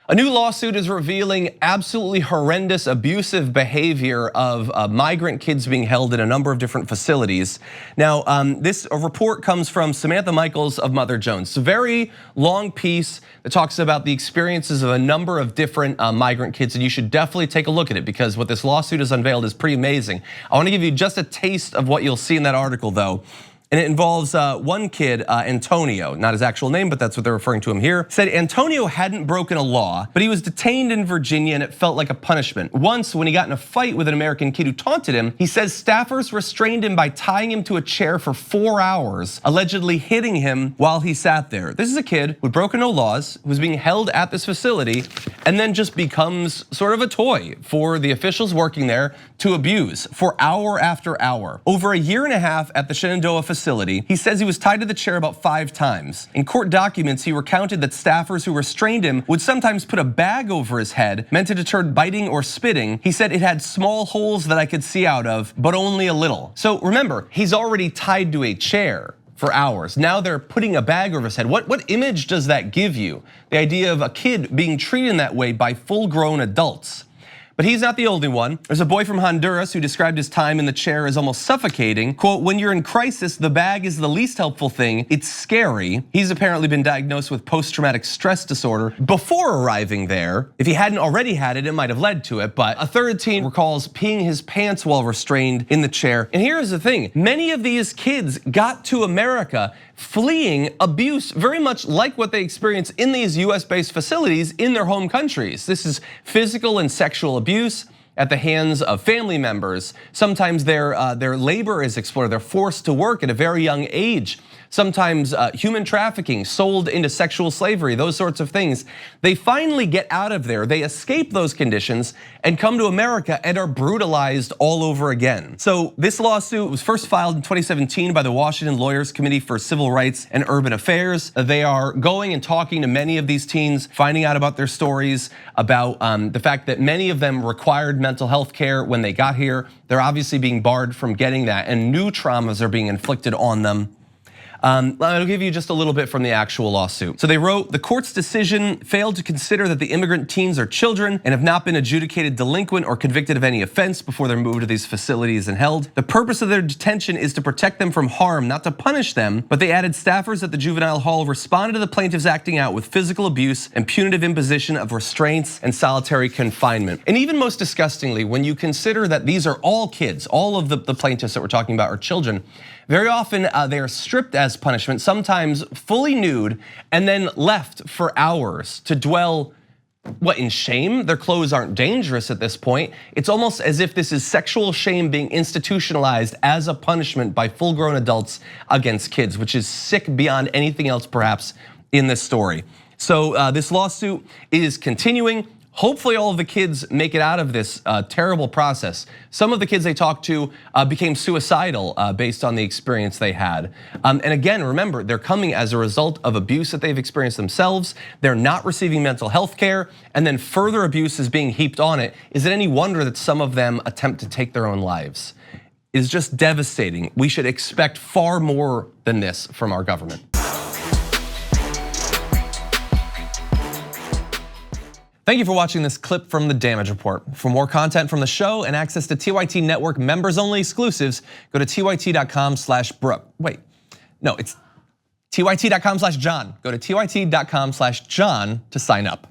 A new lawsuit is revealing absolutely horrendous abusive behavior of migrant kids being held in a number of different facilities. Now, this report comes from Samantha Michaels of Mother Jones. It's a very long piece that talks about the experiences of a number of different migrant kids, and you should definitely take a look at it because what this lawsuit has unveiled is pretty amazing. I want to give you just a taste of what you'll see in that article though. And it involves one kid, Antonio, not his actual name, but that's what they're referring to him here. Said Antonio hadn't broken a law, but he was detained in Virginia and it felt like a punishment. Once when he got in a fight with an American kid who taunted him, he says staffers restrained him by tying him to a chair for 4 hours, allegedly hitting him while he sat there. This is a kid who'd broken no laws, who was being held at this facility, and then just becomes sort of a toy for the officials working there to abuse for hour after hour. Over a year and a half at the Shenandoah facility, he says he was tied to the chair about 5 times. In court documents, he recounted that staffers who restrained him would sometimes put a bag over his head meant to deter biting or spitting. He said it had small holes that I could see out of, but only a little. So remember, he's already tied to a chair for hours. Now they're putting a bag over his head. What image does that give you? The idea of a kid being treated in that way by full-grown adults. But he's not the only one. There's a boy from Honduras who described his time in the chair as almost suffocating. Quote, when you're in crisis, the bag is the least helpful thing. It's scary. He's apparently been diagnosed with post-traumatic stress disorder before arriving there. If he hadn't already had it, it might have led to it. But a third teen recalls peeing his pants while restrained in the chair. And here's the thing, many of these kids got to America fleeing abuse, very much like what they experience in these US-based facilities in their home countries. This is physical and sexual abuse at the hands of family members. Sometimes their labor is exploited, they're forced to work at a very young age. Sometimes human trafficking, sold into sexual slavery, those sorts of things. They finally get out of there, they escape those conditions and come to America and are brutalized all over again. So this lawsuit was first filed in 2017 by the Washington Lawyers Committee for Civil Rights and Urban Affairs. They are going and talking to many of these teens, finding out about their stories, about the fact that many of them required mental health care when they got here. They're obviously being barred from getting that, and new traumas are being inflicted on them. I'll give you just a little bit from the actual lawsuit. So they wrote, the court's decision failed to consider that the immigrant teens are children and have not been adjudicated delinquent or convicted of any offense before they're moved to these facilities and held. The purpose of their detention is to protect them from harm, not to punish them. But they added staffers at the juvenile hall responded to the plaintiffs acting out with physical abuse and punitive imposition of restraints and solitary confinement. And even most disgustingly, when you consider that these are all kids, all of the plaintiffs that we're talking about are children, very often they are stripped as punishment, sometimes fully nude, and then left for hours to dwell, in shame? Their clothes aren't dangerous at this point. It's almost as if this is sexual shame being institutionalized as a punishment by full-grown adults against kids, which is sick beyond anything else perhaps in this story. So this lawsuit is continuing. Hopefully all of the kids make it out of this terrible process. Some of the kids they talked to became suicidal based on the experience they had. And again, remember, they're coming as a result of abuse that they've experienced themselves. They're not receiving mental health care, and then further abuse is being heaped on it. Is it any wonder that some of them attempt to take their own lives? It is just devastating. We should expect far more than this from our government. Thank you for watching this clip from the Damage Report. For more content from the show and access to TYT Network members-only exclusives, go to tyt.com/Brooke. Wait, no, it's tyt.com/John. Go to tyt.com/John to sign up.